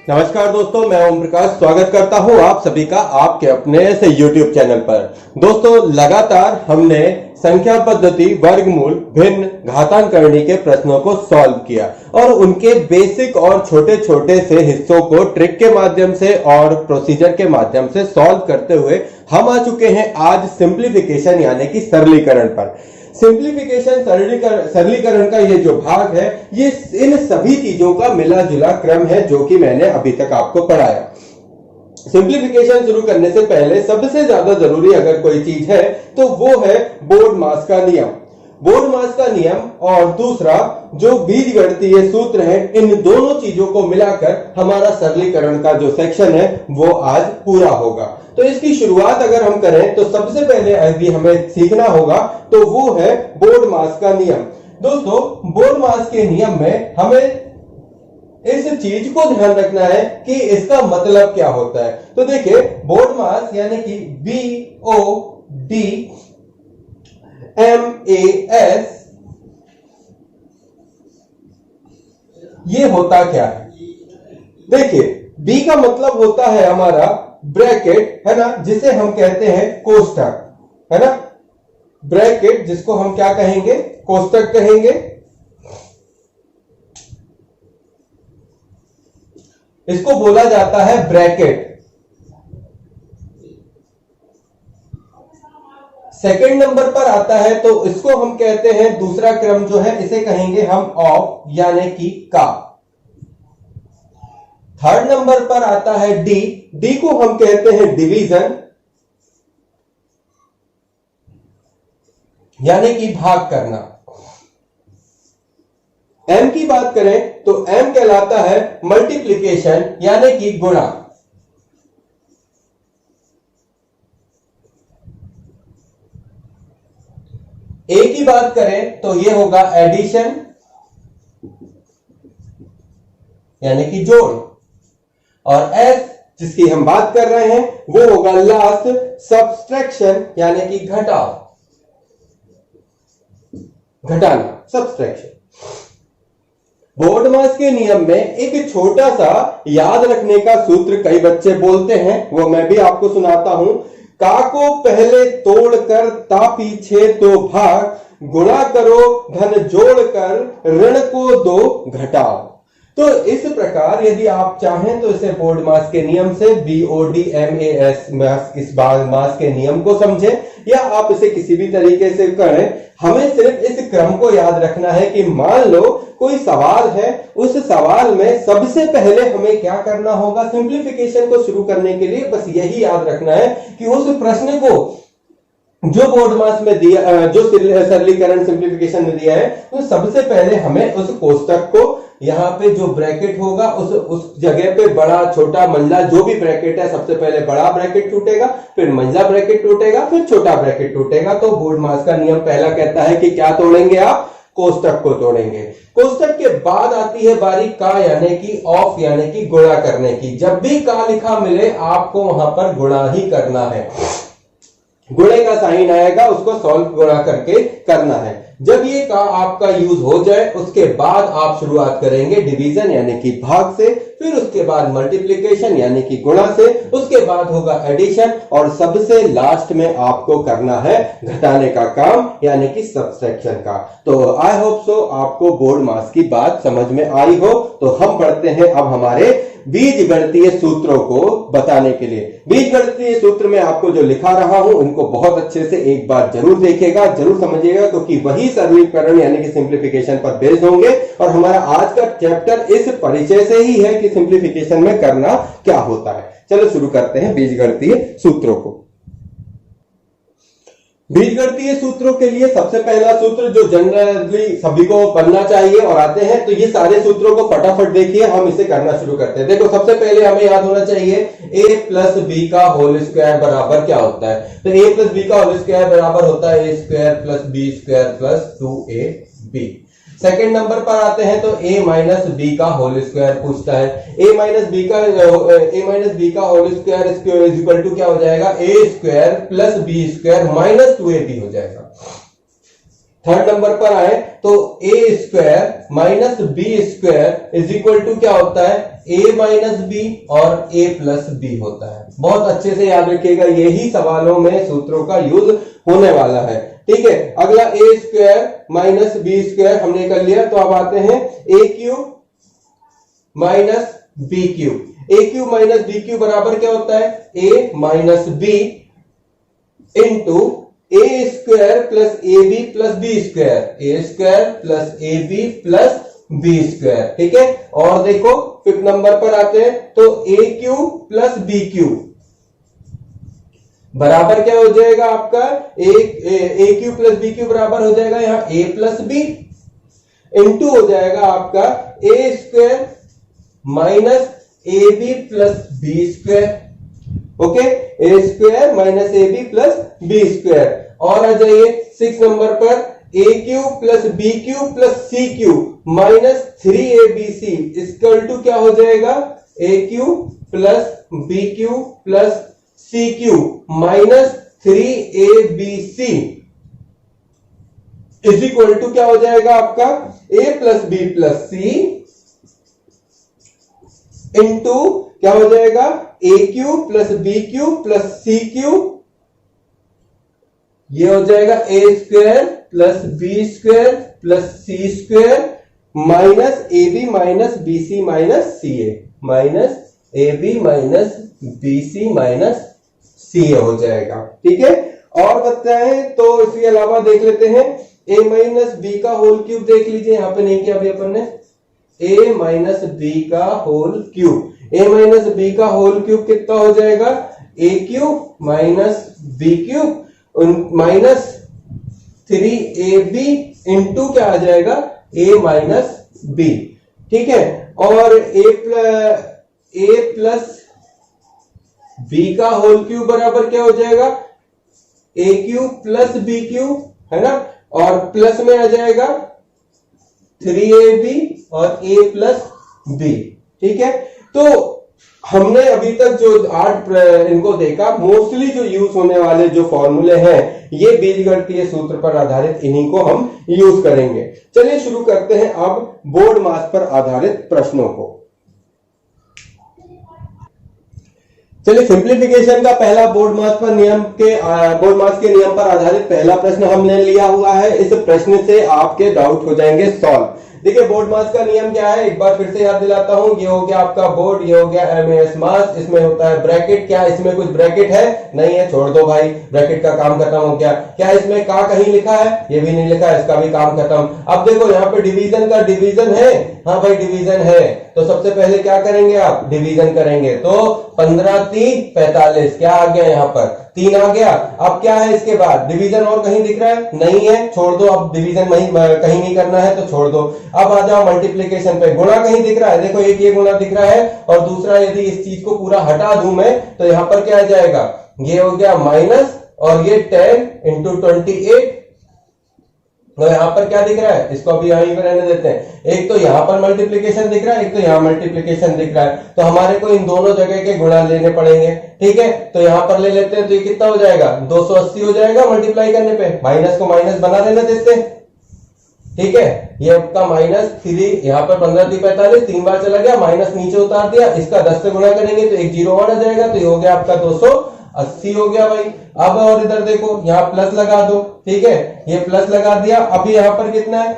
नमस्कार दोस्तों, मैं ओम प्रकाश स्वागत करता हूं आप सभी का आपके अपने से YouTube चैनल पर। दोस्तों, लगातार हमने संख्या पद्धति, वर्गमूल, भिन्न, घातांकरणी के प्रश्नों को सॉल्व किया और उनके बेसिक और छोटे छोटे से हिस्सों को ट्रिक के माध्यम से और प्रोसीजर के माध्यम से सॉल्व करते हुए हम आ चुके हैं आज सिंप्लीफिकेशन यानी कि सरलीकरण पर। सिंप्लीफिकेशन सरलीकरण का ये जो भाग है, ये इन सभी चीजों का मिला जुला क्रम है जो कि मैंने अभी तक आपको पढ़ाया। सिंप्लीफिकेशन शुरू करने से पहले सबसे ज्यादा जरूरी अगर कोई चीज है तो वो है बोर्ड मास का नियम। बोर्ड मास का नियम और दूसरा जो बीजगणितीय सूत्र है, इन दोनों चीजों को मिलाकर हमारा सरलीकरण का जो सेक्शन है वो आज पूरा होगा। तो इसकी शुरुआत अगर हम करें तो सबसे पहले अभी हमें सीखना होगा तो वो है बोर्ड मास का नियम। दोस्तों, बोर्ड मास के नियम में हमें इस चीज को ध्यान रखना है कि इसका मतलब क्या होता है। तो देखिए, बोर्ड मास यानी कि BODMAS ये होता क्या है? देखिए, B का मतलब होता है हमारा ब्रैकेट, है ना, जिसे हम कहते हैं कोष्टक, है ना। ब्रैकेट जिसको हम क्या कहेंगे? कोष्टक कहेंगे। इसको बोला जाता है ब्रैकेट। सेकंड नंबर पर आता है तो इसको हम कहते हैं, दूसरा क्रम जो है इसे कहेंगे हम ऑफ यानी कि का। थर्ड नंबर पर आता है डी। डी को हम कहते हैं डिवीजन यानी कि भाग करना। एम की बात करें तो एम कहलाता है मल्टीप्लिकेशन यानी कि गुणा। ए की बात करें तो यह होगा एडिशन यानी कि जोड़। और एस जिसकी हम बात कर रहे हैं वो होगा लास्ट, सब्सट्रैक्शन यानी कि घटाव, घटाना, सब्सट्रैक्शन। बोर्ड मास के नियम में एक छोटा सा याद रखने का सूत्र कई बच्चे बोलते हैं, वो मैं भी आपको सुनाता हूं। का को पहले तोड़कर ता पीछे तो भाग, गुणा करो धन जोड़कर ऋण को दो घटाओ। तो इस प्रकार यदि आप चाहें तो इसे बोर्ड मास के नियम से BODMAS इस मास के नियम को समझें या आप इसे किसी भी तरीके से करें। हमें सिर्फ इस क्रम को याद रखना है कि मान लो कोई सवाल है, उस सवाल में सबसे पहले हमें क्या करना होगा? सिंप्लीफिकेशन को शुरू करने के लिए बस यही याद रखना है कि उस प्रश्न को जो बोर्ड मास में दिया, जो सरलीकरण सिंप्लीफिकेशन में दिया है, तो सबसे पहले हमें उस कोष्टक को, यहां पे जो ब्रैकेट होगा उस जगह पे बड़ा छोटा मंझला जो भी ब्रैकेट है, सबसे पहले बड़ा ब्रैकेट टूटेगा, फिर मंझला ब्रैकेट टूटेगा, फिर छोटा ब्रैकेट टूटेगा। तो बोर्ड मास का नियम पहला कहता है कि क्या तोड़ेंगे आप? कोष्टक को तोड़ेंगे। कोष्टक के बाद आती है बारी का यानी कि ऑफ यानी कि गुणा करने की। जब भी का लिखा मिले आपको वहां पर गुणा ही करना है। गुणे का साइन आएगा, उसको सॉल्व गुणा करके करना है। जब ये का आपका यूज हो जाए उसके बाद आप शुरुआत करेंगे डिवीजन यानी कि भाग से, फिर उसके बाद मल्टीप्लिकेशन यानी कि गुणा से, उसके बाद होगा एडिशन और सबसे लास्ट में आपको करना है घटाने का काम यानी कि सब्सट्रैक्शन का। तो आई होप सो आपको बोर्ड मास की बात समझ में आई हो। तो हम पढ़ते हैं अब हमारे बीजगणितीय सूत्रों को बताने के लिए। बीजगणितीय सूत्र में आपको जो लिखा रहा हूं उनको बहुत अच्छे से एक बार जरूर देखिएगा, जरूर समझिएगा, क्योंकि वही सरलीकरण यानी कि सिंप्लीफिकेशन पर बेस्ड होंगे। और हमारा आज का चैप्टर इस परिचय से ही है कि सिंप्लीफिकेशन में करना क्या होता है। चलो शुरू करते हैं बीजगणितीय सूत्रों को। बीजगणितीय सूत्रों के लिए सबसे पहला सूत्र जो जनरली सभी को बनना चाहिए और आते हैं, तो ये सारे सूत्रों को फटाफट देखिए, हम इसे करना शुरू करते हैं। देखो, सबसे पहले हमें याद होना चाहिए a प्लस बी का होल स्क्वायर बराबर क्या होता है। तो a प्लस बी का होल स्क्वायर बराबर होता है a square plus B square plus 2ab। Second number पर आते हैं तो a माइनस बी का होल स्क्वायर पूछता है। a माइनस बी का whole square is equal to क्या हो जाएगा? a square plus B square minus 2ab हो जाएगा। थर्ड नंबर पर आए तो ए square minus B square is equal to क्या होता है, ए माइनस बी और ए प्लस बी होता है। बहुत अच्छे से याद रखिएगा, यही सवालों में सूत्रों का यूज होने वाला है। ठीक है, अगला a square minus B square हमने कर लिया, तो अब आते हैं a cube minus b cube. A cube minus b cube बराबर क्या होता है, a minus b into a square plus a b plus B square, a square plus a b plus B square. ठीक है, और देखो फिफ्थ नंबर पर आते हैं तो ए क्यूब प्लस बी क्यूब बराबर क्या हो जाएगा आपका, ए क्यूब प्लस बी क्यूब बराबर हो जाएगा यहां ए प्लस बी इंटू हो जाएगा आपका a square minus a b plus B square. Okay, a square minus a b plus B square. और आ जाइए सिक्स नंबर पर a cube plus B cube plus c cube minus 3abc equal to क्या हो जाएगा, a cube plus B cube plus c cube minus 3abc is equal to क्या हो जाएगा आपका, a plus b plus c into क्या हो जाएगा, a cube plus B cube plus c cube, ये हो जाएगा a square plus B square plus c square minus a b minus b c minus c a, minus a b minus b c minus c a हो जाएगा। ठीक है, और बताएं तो इसके अलावा देख लेते हैं ए माइनस बी का होल क्यूब देख लीजिए, यहां पे नहीं किया अभी अपन ने, ए माइनस बी का whole cube, a minus B का होल क्यूब कितना हो जाएगा, a cube minus b cube minus 3ab into क्या आ जाएगा, a माइनस बी। ठीक है, और a प्लस बी का होल क्यूब बराबर क्या हो जाएगा, a cube plus B cube, है ना, और प्लस में आ जाएगा 3ab और a प्लस बी। ठीक है, तो हमने अभी तक जो 8 इनको देखा, मोस्टली जो यूज होने वाले जो फॉर्मूले हैं ये बीजगणितीय सूत्र पर आधारित, इन्हीं को हम यूज करेंगे। चलिए शुरू करते हैं अब बोर्ड मास पर आधारित प्रश्नों को। चलिए, सिंप्लीफिकेशन का पहला बोर्ड मास के नियम पर आधारित पहला प्रश्न हमने लिया हुआ है। इस प्रश्न से आपके डाउट हो जाएंगे सॉल्व। देखिए, बोर्ड मास का नियम क्या है, एक बार फिर से याद दिलाता हूं। ये हो गया आपका बोर्ड, ये हो गया एमएस मास, इसमें होता है ब्रैकेट। क्या इसमें कुछ ब्रैकेट है? नहीं है, छोड़ दो भाई, ब्रैकेट का काम खत्म हो गया। क्या इसमें का कहीं लिखा है? ये भी नहीं लिखा, इसका भी काम खत्म। अब देखो यहाँ पे डिवीजन का डिवीजन है, हाँ भाई डिवीजन है, तो सबसे पहले क्या करेंगे आप, डिवीजन करेंगे। तो 15 3 45, क्या आ गया यहाँ पर, 3 आ गया। अब क्या है इसके बाद, डिवीजन और कहीं दिख रहा है? नहीं है, छोड़ दो, अब डिवीजन कहीं नहीं करना है तो छोड़ दो। अब आ जाओ मल्टीप्लिकेशन पे, गुणा कहीं दिख रहा है? देखो एक ये गुणा दिख रहा है, और दूसरा यदि इस चीज को पूरा हटा दूं मैं तो यहाँ पर क्या आ जाएगा, ये हो गया माइनस, और ये 10 इंटू 28, तो यहाँ पर क्या दिख रहा है, इसको अभी यहीं पर रहने देते हैं। एक तो यहाँ पर मल्टीप्लिकेशन दिख रहा है, एक तो यहाँ मल्टीप्लिकेशन दिख रहा है, तो हमारे को इन दोनों जगह के गुणा लेने पड़ेंगे। ठीक है, तो यहाँ पर ले लेते हैं, तो ये कितना हो जाएगा, 280 हो जाएगा मल्टीप्लाई करने पे। माइनस को माइनस बना लेना देते हैं। ठीक है, ये आपका माइनस 3, यहाँ पर 15 3 45, 3 बार चला गया, माइनस नीचे उतार दिया, इसका 10 से गुणा करेंगे तो एक 0 और आ जाएगा, तो ये हो गया आपका 280 हो गया भाई। अब और इधर देखो, यहाँ प्लस लगा दो। ठीक है, ये प्लस लगा दिया। अभी यहाँ पर कितना है,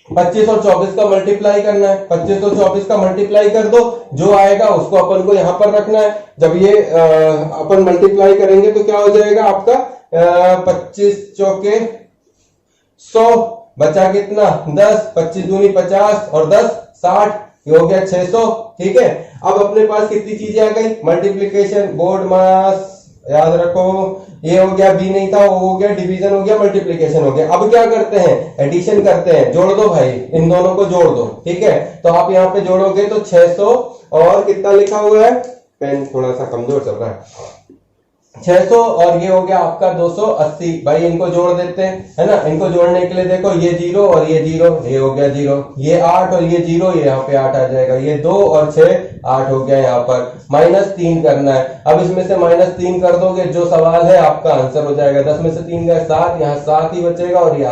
25 और 24 का मल्टीप्लाई करना है। 25 और 24 का मल्टीप्लाई कर दो, जो आएगा उसको अपन को यहाँ पर रखना है। जब ये अपन मल्टीप्लाई करेंगे तो क्या हो जाएगा आपका, 25 चौके 100, बचा कितना 10, 25 दूनी 50 और 10 60, ये हो गया 600। ठीक है, अब अपने पास कितनी चीजें आ गई, मल्टीप्लिकेशन, बोर्ड मास याद रखो, ये हो गया, बी नहीं था वो हो गया, डिवीजन हो गया, मल्टीप्लिकेशन हो गया। अब क्या करते हैं, एडिशन करते हैं, जोड़ दो भाई, इन दोनों को जोड़ दो। ठीक है, तो आप यहाँ पे जोड़ोगे तो 600 और कितना लिखा हुआ है, पेन थोड़ा सा कमजोर चल रहा है, 600 और ये हो गया आपका 280। भाई इनको जोड़ देते हैं, है ना। इनको जोड़ने के लिए देखो ये 0 और ये 0, ये हो गया 0, ये 8 और ये 0, ये यहाँ पे 8 आ जाएगा, ये 2 और 6 8 हो गया। यहाँ पर -3 करना है। अब इसमें से -3 कर दोगे, जो सवाल है आपका आंसर हो जाएगा। 10 में से 3 गए 7, यहाँ 7 ही बचेगा और ये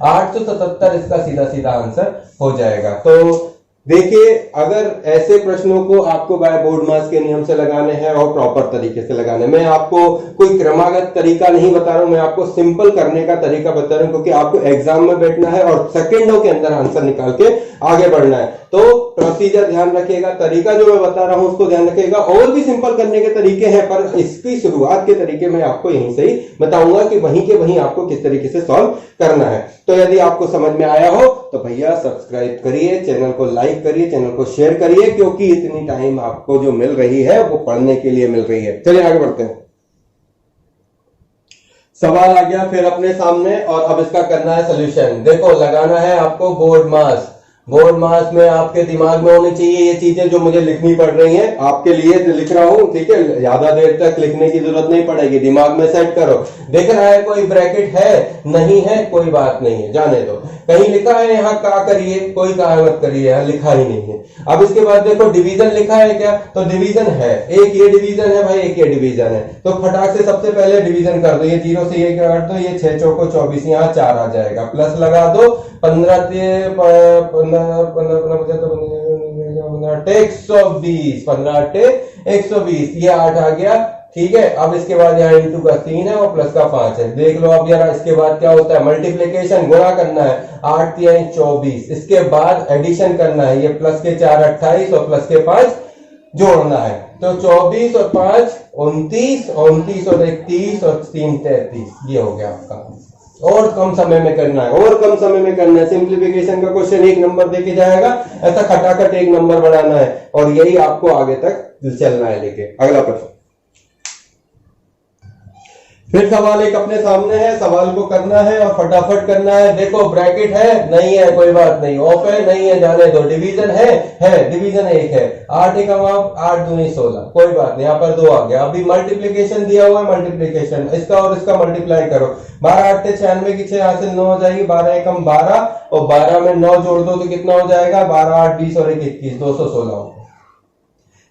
877 इसका सीधा सीधा आंसर हो जाएगा। तो देखिए, अगर ऐसे प्रश्नों को आपको बाय बोर्ड मास के नियम से लगाने हैं और प्रॉपर तरीके से लगाने, मैं आपको कोई क्रमागत तरीका नहीं बता रहा हूं, मैं आपको सिंपल करने का तरीका बता रहा हूं, क्योंकि आपको एग्जाम में बैठना है और सेकंडों के अंदर आंसर निकाल के आगे बढ़ना है। तो प्रोसीजर ध्यान रखिएगा, तरीका जो मैं बता रहा हूं उसको ध्यान रखिएगा। और भी सिंपल करने के तरीके हैं, पर इसकी शुरुआत के तरीके मैं आपको यहीं से ही बताऊंगा कि वहीं के वहीं आपको किस तरीके से सॉल्व करना है। तो यदि आपको समझ में आया हो तो भैया सब्सक्राइब करिए, चैनल को लाइक करिए, चैनल को शेयर करिए, क्योंकि इतनी टाइम आपको जो मिल रही है वो पढ़ने के लिए मिल रही है। चलिए आगे बढ़ते हैं। सवाल आ गया फिर अपने सामने और अब इसका करना है सोल्यूशन। देखो, लगाना है आपको बोर्ड मास। बोर्ड मास में आपके दिमाग में होनी चाहिए ये चीजें जो मुझे लिखनी पड़ रही हैं, आपके लिए लिख रहा हूं, ठीक है। ज्यादा देर तक लिखने की जरूरत नहीं पड़ेगी, दिमाग में सेट करो। देख रहा है कोई ब्रैकेट है, नहीं है, कोई बात नहीं है, जाने दो। कहीं लिखा है यहाँ का करिए, कोई कहा मत करिए, यहाँ लिखा ही नहीं है। अब इसके बाद देखो डिवीजन लिखा है क्या, तो डिवीजन है, एक ये डिवीजन है भाई, एक ये डिवीजन है। तो फटाक से सबसे पहले डिवीजन कर दो, ये 0 से ये काट दो, ये 6 चौको 24, यहाँ 4 आ जाएगा, प्लस लगा दो 15 120, ये 8 आ गया, ठीक है। अब इसके बाद यहाँ इंटू का 3 है और प्लस का 5 है। देख लो अब यार, इसके बाद क्या होता है, मल्टीप्लीकेशन, गुणा करना है, 8 3 24। इसके बाद एडिशन करना है, ये प्लस के 4 28 और प्लस के 5 जोड़ना है। तो 24 और 5 29, 29 और 1 30 और 3 33, ये हो गया आपका। और कम समय में करना है, और कम समय में करना है। सिंप्लीफिकेशन का क्वेश्चन 1 नंबर देके जाएगा, ऐसा खटाखट 1 नंबर बढ़ाना है और यही आपको आगे तक चलना है लेके। अगला प्रश्न, फिर सवाल एक अपने सामने है, सवाल को करना है और फटाफट करना है। देखो ब्रैकेट है, नहीं है, कोई बात नहीं, ऑफ है, नहीं है, जाने दो। डिवीजन है, डिवीजन 1 है, 8 1 8 2 16, कोई बात नहीं, यहाँ पर 2 आ गया। अभी मल्टीप्लीकेशन दिया हुआ है, मल्टीप्लीकेशन इसका और इसका मल्टीप्लाई करो। 12 8 96 की 6 यहाँ से 9 हो जाएगी, 12 1 12 और 12 में 9 जोड़ दो तो कितना हो जाएगा, 12 8 20 और 1 21, 216 हो।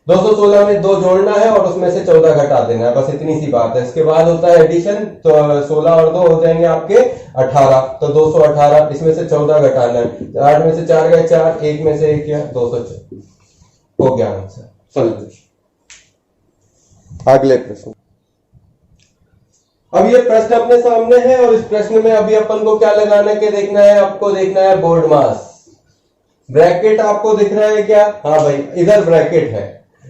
216 में 2 जोड़ना है और उसमें से 14 घटा देना है, बस इतनी सी बात है। इसके बाद होता है एडिशन, तो 16 और 2 हो जाएंगे आपके 18, तो 218, इसमें से 14 घटाना है, 8 में से 4 गए 4, 1 में से 1 किया, 204 हो गया आंसर। सोल्यूशन। अगले प्रश्न, अब ये प्रश्न अपने सामने है और इस प्रश्न में अभी अपन को क्या लगाने के देखना है, आपको देखना है बोर्ड मास। ब्रैकेट आपको दिख रहा है क्या, हाँ भाई इधर ब्रैकेट है,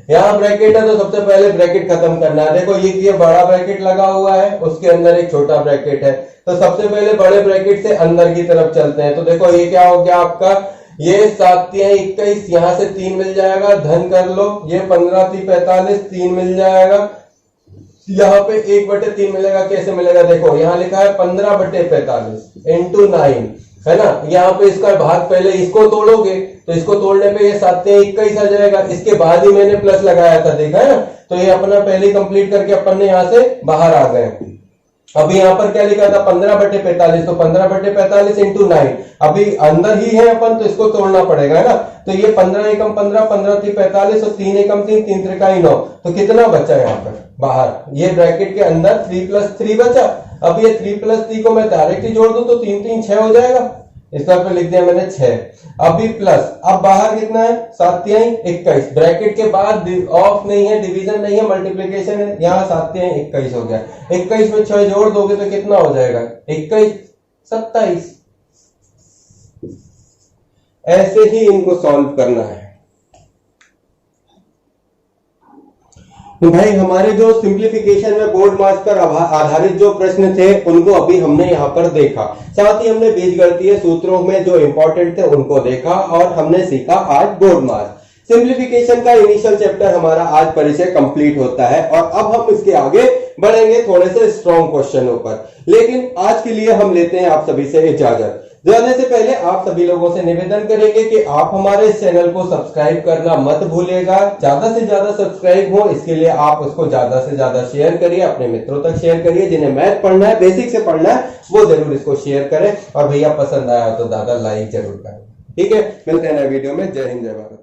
यहाँ ब्रैकेट है, तो सबसे पहले ब्रैकेट खत्म करना है। देखो ये बड़ा ब्रैकेट लगा हुआ है, उसके अंदर एक छोटा ब्रैकेट है, तो सबसे पहले बड़े ब्रैकेट से अंदर की तरफ चलते हैं। तो देखो ये क्या हो गया आपका, ये 7 3 21, यहाँ से 3 मिल जाएगा, धन कर लो, ये 15 3 45, 3 मिल जाएगा, यहाँ पे 1/3 मिलेगा। कैसे मिलेगा, देखो यहाँ लिखा है 15/45 इंटू 9, है ना। यहाँ पे इसका भाग पहले इसको तोड़ोगे तो इसको तोड़ने पे ये 7 3 21 आ जाएगा, इसके बाद ही मैंने प्लस लगाया था, देखा है ना। तो ये अपना पहले कंप्लीट करके अपन ने यहाँ से बाहर आ गए। अभी यहाँ पर क्या लिखा था, 15/45, तो 15/45 इंटू 9, अभी अंदर ही है अपन, तो इसको तोड़ना पड़ेगा, है ना। तो ये 15 एकम 15, 15 3 45 और 3 एकम 3, 3 3 9, तो कितना बचा यहाँ पर बाहर, ये ब्रैकेट के अंदर 3 + 3 बचा। अब ये 3 + 3 को मैं डायरेक्ट ही जोड़ दूं तो 3 3 6 हो जाएगा, इस तरह पे लिख दिया मैंने 6। अभी प्लस, अब बाहर कितना है, 7 3 21, ब्रैकेट के बाद ऑफ नहीं है, डिवीजन नहीं है, मल्टीप्लीकेशन है, यहाँ 7 3 21 हो गया। 21 में 6 जोड़ दोगे तो कितना हो जाएगा, 21 27। ऐसे ही इनको सॉल्व करना है। तो भाई हमारे जो सिंप्लीफिकेशन में बोर्ड मास पर आधारित जो प्रश्न थे उनको अभी हमने यहाँ पर देखा, साथ ही हमने बीजगणितीय सूत्रों में जो इंपॉर्टेंट थे उनको देखा और हमने सीखा आज बोर्ड मास। सिंप्लीफिकेशन का इनिशियल चैप्टर हमारा आज परिचय कंप्लीट होता है और अब हम इसके आगे बढ़ेंगे थोड़े से स्ट्रॉन्ग क्वेश्चनों पर। लेकिन आज के लिए हम लेते हैं आप सभी से इजाजत। जाने से पहले आप सभी लोगों से निवेदन करेंगे कि आप हमारे इस चैनल को सब्सक्राइब करना मत भूलिएगा। ज्यादा से ज्यादा सब्सक्राइब हो इसके लिए आप उसको ज्यादा से ज्यादा शेयर करिए, अपने मित्रों तक शेयर करिए। जिन्हें मैथ पढ़ना है, बेसिक से पढ़ना है, वो जरूर इसको शेयर करें। और भैया पसंद आया तो दादा लाइक जरूर करें। ठीक है, मिलते हैं नए वीडियो में। जय हिंद, जय भारत।